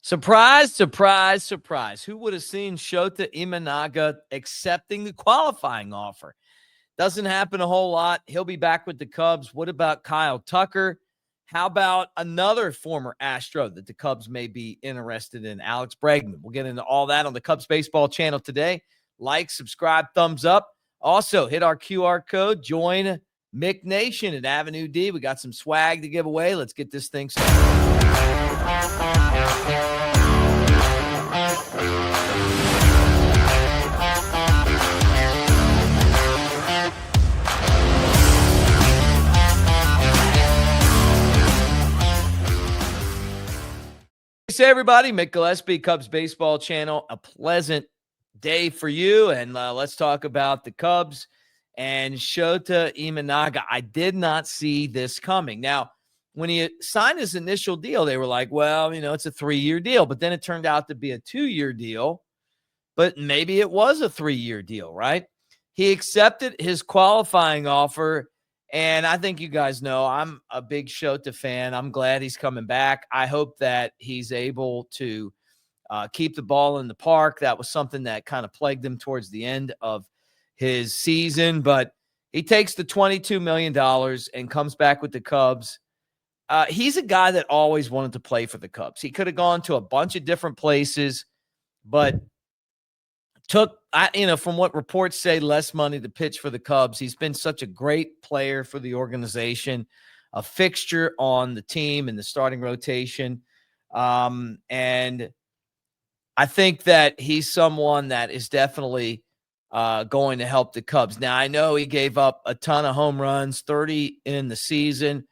Surprise, surprise, surprise. Who would have seen Shota Imanaga accepting the qualifying offer? Doesn't happen a whole lot. He'll be back with the Cubs. What about Kyle Tucker? How about another former Astro that the Cubs may be interested in, Alex Bregman? We'll get into all that on the Cubs Baseball channel today. Like, subscribe, thumbs up. Also, hit our QR code. Join Mick Nation at AveD. We got some swag to give away. Let's get this thing started. Hey everybody, Mick Gillespie, Cubs Baseball Channel. A pleasant day for you, and let's talk about the Cubs and Shota Imanaga. I did not see this coming. Now, when he signed his initial deal, they were like, well, it's a 3-year deal, but then it turned out to be a 2-year deal, but maybe it was a 3-year deal, right? He accepted his qualifying offer. And I think you guys know I'm a big Shota fan. I'm glad he's coming back. I hope that he's able to keep the ball in the park. That was something that kind of plagued him towards the end of his season. But he takes the $22 million and comes back with the Cubs. He's a guy that always wanted to play for the Cubs. He could have gone to a bunch of different places, but took, from what reports say, less money to pitch for the Cubs. He's been such a great player for the organization, a fixture on the team and the starting rotation. And I think that he's someone that is definitely going to help the Cubs. Now, I know he gave up a ton of home runs, 30 in the season.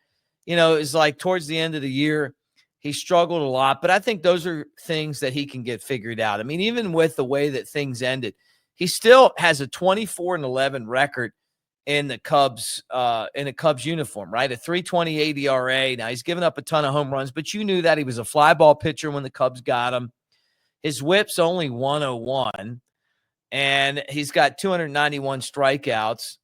It's like towards the end of the year, he struggled a lot, but I think those are things that he can get figured out. I mean, even with the way that things ended, he still has a 24-11 record in the Cubs uniform, right? A 3.28 ERA. Now he's given up a ton of home runs, but you knew that he was a fly ball pitcher when the Cubs got him. His WHIP's only 101, and he's got 291 strikeouts.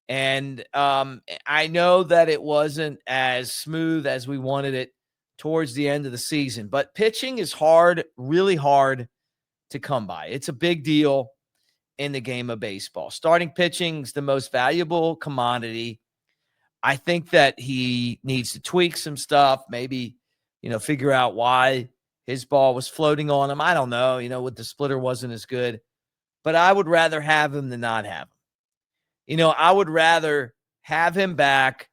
And I know that it wasn't as smooth as we wanted it towards the end of the season, but pitching is hard, really hard to come by. It's a big deal in the game of baseball. Starting pitching is the most valuable commodity. I think that he needs to tweak some stuff, maybe, figure out why his ball was floating on him. I don't know, with the splitter wasn't as good, but I would rather have him than not have him. I would rather have him back.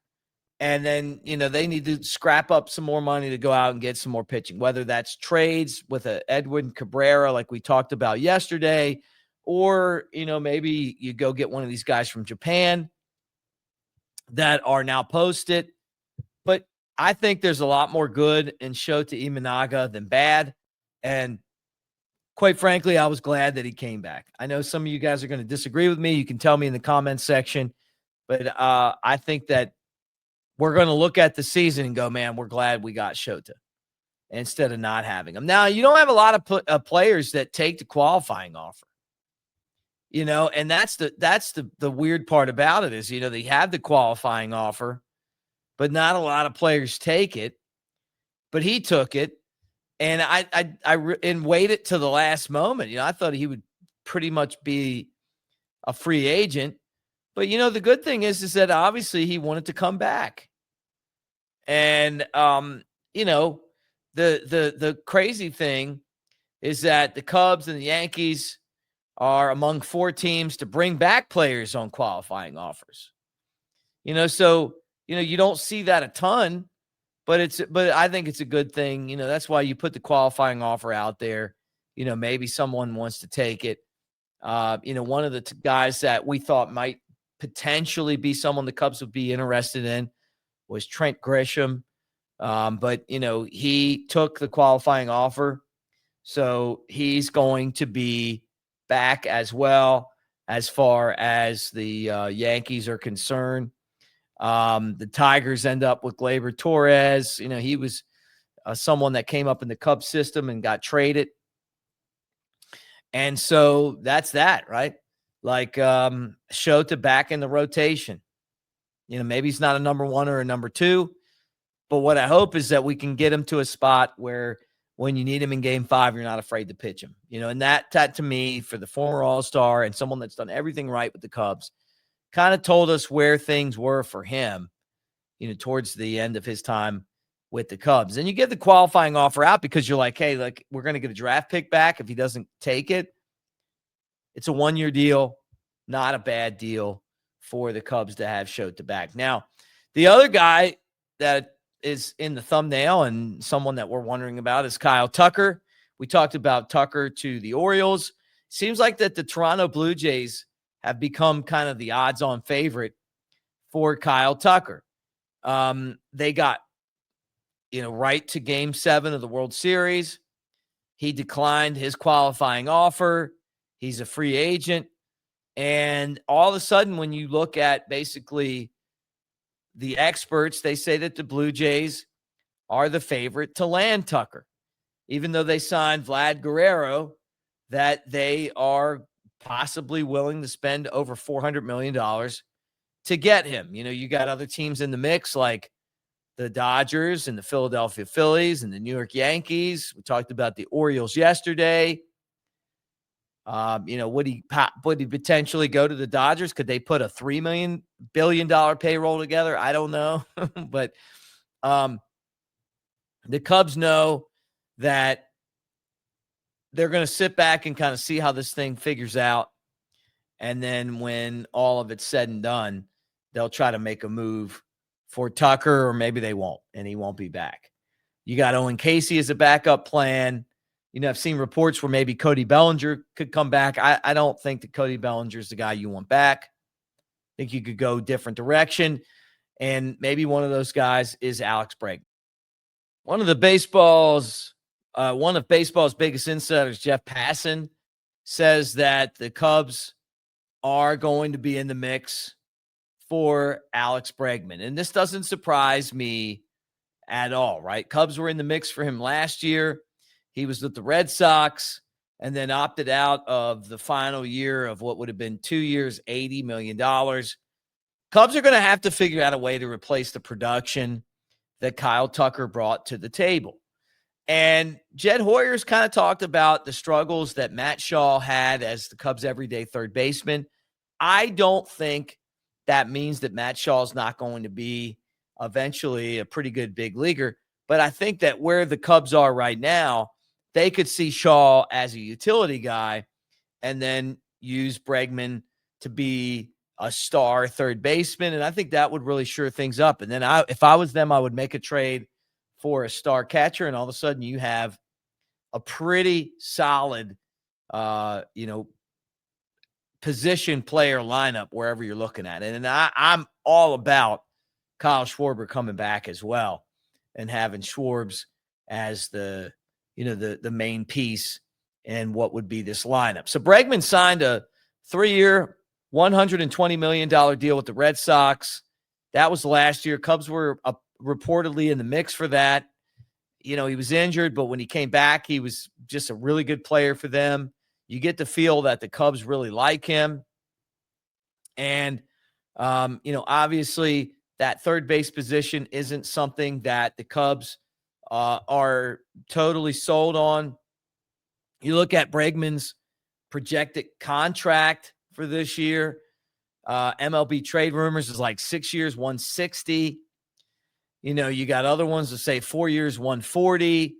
And then, they need to scrap up some more money to go out and get some more pitching, whether that's trades with a Edwin Cabrera like we talked about yesterday, or, maybe you go get one of these guys from Japan that are now posted. But I think there's a lot more good in Shota Imanaga than bad. And quite frankly, I was glad that he came back. I know some of you guys are going to disagree with me. You can tell me in the comments section. But I think that we're going to look at the season and go, man, we're glad we got Shota instead of not having him. Now, you don't have a lot of players that take the qualifying offer, and that's the weird part about it is, they have the qualifying offer, but not a lot of players take it. But he took it, and I waited to the last moment. I thought he would pretty much be a free agent. But, the good thing is that obviously he wanted to come back. And, the crazy thing is that the Cubs and the Yankees are among 4 teams to bring back players on qualifying offers. So, you don't see that a ton, but I think it's a good thing. That's why you put the qualifying offer out there. Maybe someone wants to take it. One of the guys that we thought might potentially be someone the Cubs would be interested in was Trent Grisham. But, he took the qualifying offer. So he's going to be back as well as far as the Yankees are concerned. The Tigers end up with Gleyber Torres. He was someone that came up in the Cubs system and got traded. And so that's that, right? Like Shota back in the rotation. Maybe he's not a number 1 or a number 2, but what I hope is that we can get him to a spot where when you need him in game 5, you're not afraid to pitch him. And that to me, for the former All-Star and someone that's done everything right with the Cubs, kind of told us where things were for him, towards the end of his time with the Cubs. And you get the qualifying offer out because you're like, hey, we're going to get a draft pick back if he doesn't take it. It's a 1-year deal, not a bad deal for the Cubs to have Shota back. Now, the other guy that is in the thumbnail and someone that we're wondering about is Kyle Tucker. We talked about Tucker to the Orioles. Seems like that the Toronto Blue Jays have become kind of the odds-on favorite for Kyle Tucker. They got, right to Game 7 of the World Series. He declined his qualifying offer. He's a free agent. And all of a sudden, when you look at basically the experts, they say that the Blue Jays are the favorite to land Tucker, even though they signed Vlad Guerrero, that they are possibly willing to spend over $400 million to get him. You got other teams in the mix like the Dodgers and the Philadelphia Phillies and the New York Yankees. We talked about the Orioles yesterday. Would he potentially go to the Dodgers? Could they put a $3 billion payroll together? I don't know. But the Cubs know that they're going to sit back and kind of see how this thing figures out. And then when all of it's said and done, they'll try to make a move for Tucker, or maybe they won't, and he won't be back. You got Owen Casey as a backup plan. I've seen reports where maybe Cody Bellinger could come back. I don't think that Cody Bellinger is the guy you want back. I think you could go different direction, and maybe one of those guys is Alex Bregman. One of baseball's biggest insiders, Jeff Passan, says that the Cubs are going to be in the mix for Alex Bregman. And this doesn't surprise me at all, right? Cubs were in the mix for him last year. He was with the Red Sox and then opted out of the final year of what would have been 2 years, $80 million. Cubs are going to have to figure out a way to replace the production that Kyle Tucker brought to the table. And Jed Hoyer's kind of talked about the struggles that Matt Shaw had as the Cubs' everyday third baseman. I don't think that means that Matt Shaw is not going to be eventually a pretty good big leaguer. But I think that where the Cubs are right now, they could see Shaw as a utility guy and then use Bregman to be a star third baseman. And I think that would really shore things up. And then if I was them, I would make a trade for a star catcher. And all of a sudden you have a pretty solid, position player lineup wherever you're looking at it. And I'm all about Kyle Schwarber coming back as well and having Schwarbs as the main piece in what would be this lineup. So Bregman signed a 3-year, $120 million deal with the Red Sox. That was last year. Cubs were reportedly in the mix for that. He was injured, but when he came back, he was just a really good player for them. You get the feel that the Cubs really like him. And, obviously that third base position isn't something that the Cubs are totally sold on. You look at Bregman's projected contract for this year. MLB trade rumors is like 6 years, 160. You got other ones that say 4 years, 140.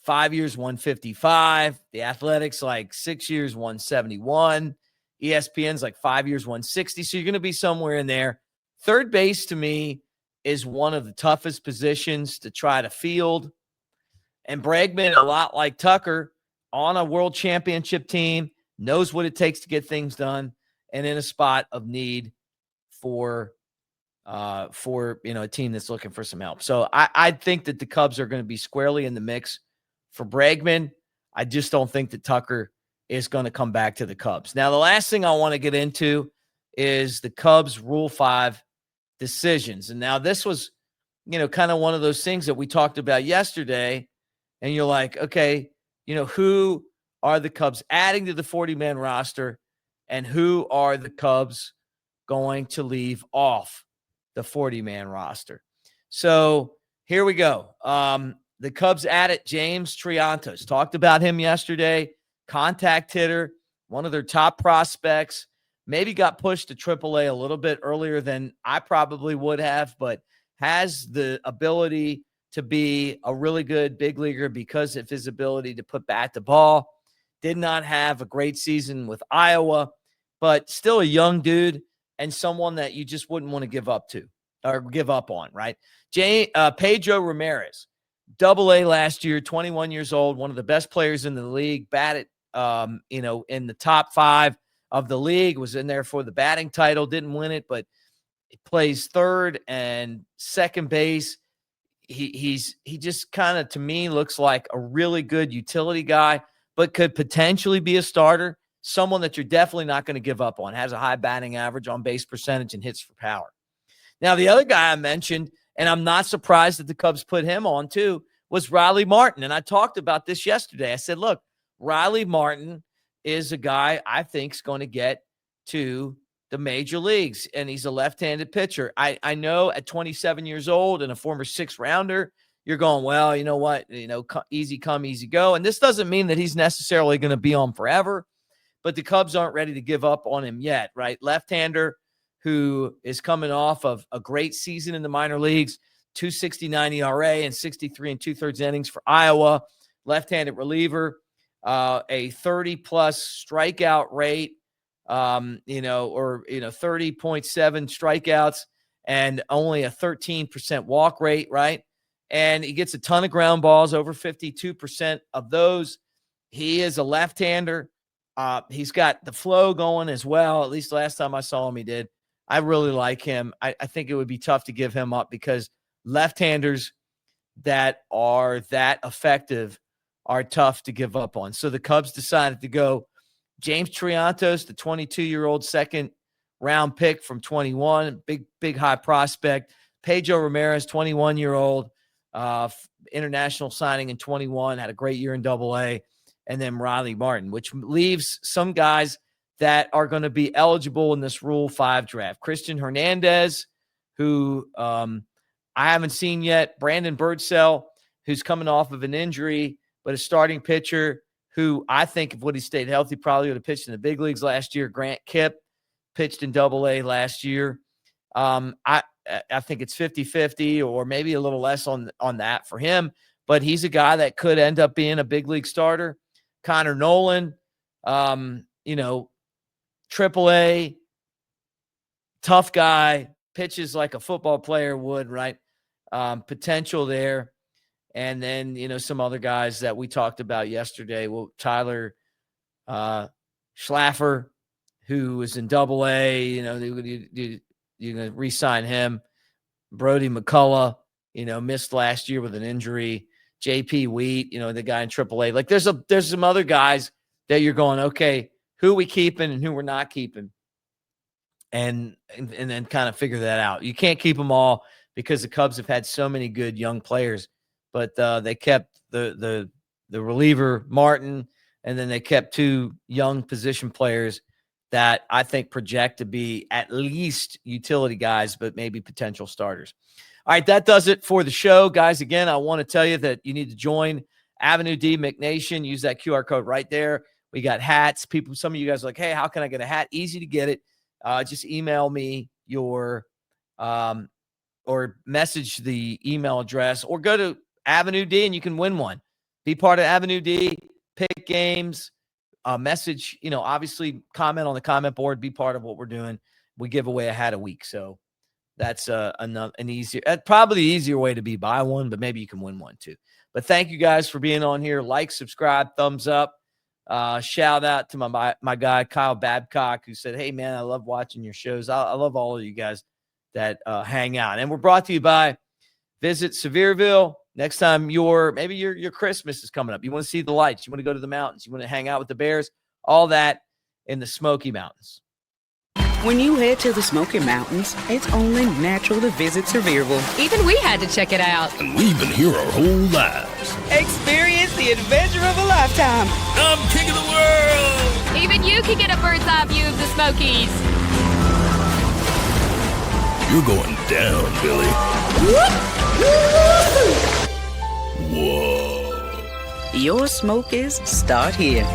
5 years, 155. The Athletics like 6 years, 171. ESPN's like 5 years, 160. So you're going to be somewhere in there. Third base to me is one of the toughest positions to try to field. And Bregman, a lot like Tucker, on a world championship team, knows what it takes to get things done, and in a spot of need for a team that's looking for some help. So I think that the Cubs are going to be squarely in the mix for Bregman. I just don't think that Tucker is going to come back to the Cubs. Now, the last thing I want to get into is the Cubs Rule 5 decisions. And now this was, kind of one of those things that we talked about yesterday. And you're like, okay, who are the Cubs adding to the 40-man roster, and who are the Cubs going to leave off the 40-man roster? So here we go. The Cubs added James Triantos. Talked about him yesterday. Contact hitter, one of their top prospects. Maybe got pushed to AAA a little bit earlier than I probably would have, but has the ability to be a really good big leaguer because of his ability to put bat to ball. Did not have a great season with Iowa, but still a young dude and someone that you just wouldn't want to give up to or give up on, right? Pedro Ramirez, AA last year, 21 years old, one of the best players in the league, batted, in the top 5 of the league, was in there for the batting title, didn't win it, but he plays third and second base. He just kind of, to me, looks like a really good utility guy, but could potentially be a starter, someone that you're definitely not going to give up on, has a high batting average, on base percentage, and hits for power. Now, the other guy I mentioned, and I'm not surprised that the Cubs put him on too, was Riley Martin. And I talked about this yesterday. I said, look, Riley Martin is a guy I think is going to get to the major leagues, and he's a left-handed pitcher. I know at 27 years old and a former 6th-rounder, you're going, well, you know what, easy come, easy go. And this doesn't mean that he's necessarily going to be on forever, but the Cubs aren't ready to give up on him yet, right? Left-hander who is coming off of a great season in the minor leagues, 2.69 ERA and 63 2/3 innings for Iowa. Left-handed reliever, a 30-plus strikeout rate, 30.7 strikeouts and only a 13% walk rate, right? And he gets a ton of ground balls, over 52% of those. He is a left-hander. He's got the flow going as well. At least last time I saw him, he did. I really like him. I think it would be tough to give him up because left-handers that are that effective are tough to give up on. So the Cubs decided to go James Triantos, the 22-year-old second-round pick from 21, big high prospect. Pedro Ramirez, 21-year-old, international signing in 21, had a great year in AA. And then Riley Martin, which leaves some guys that are going to be eligible in this Rule 5 draft. Christian Hernandez, who I haven't seen yet. Brandon Birdsell, who's coming off of an injury, but a starting pitcher who I think if would he stayed healthy probably would have pitched in the big leagues last year. Grant Kipp pitched in AA last year. I think it's 50-50 or maybe a little less on that for him, but he's a guy that could end up being a big league starter. Connor Nolan, AAA, tough guy, pitches like a football player would, right? Potential there. And then, some other guys that we talked about yesterday. Well, Tyler Schlaffer, who was in AA, you're going to re-sign him. Brody McCullough, missed last year with an injury. JP Wheat, the guy in AAA. Like there's some other guys that you're going, okay, who we keeping and who we're not keeping. And then kind of figure that out. You can't keep them all because the Cubs have had so many good young players, but they kept the reliever Martin, and then they kept 2 young position players that I think project to be at least utility guys, but maybe potential starters. All right, that does it for the show, guys. Again, I want to tell you that you need to join AveD Mick Nation. Use that QR code right there. We got hats. Some of you guys are like, hey, how can I get a hat? Easy to get it. Just email me your or message the email address or go to AveD and you can win one. Be part of AveD, pick games, message, obviously comment on the comment board, be part of what we're doing. We give away a hat a week. So that's probably the easier way to buy one, but maybe you can win one too. But thank you guys for being on here. Like, subscribe, thumbs up. Shout out to my guy, Kyle Babcock, who said, hey, man, I love watching your shows. I love all of you guys that hang out. And we're brought to you by Visit Sevierville. Next time maybe your Christmas is coming up. You want to see the lights. You want to go to the mountains. You want to hang out with the bears. All that in the Smoky Mountains. When you head to the Smoky Mountains, it's only natural to visit Sevierville. Even we had to check it out. And we've been here our whole lives. Experience the adventure of a lifetime. I'm king of the world. Even you can get a bird's eye view of the Smokies. You're going down, Billy. Whoa. Your Smokies start here.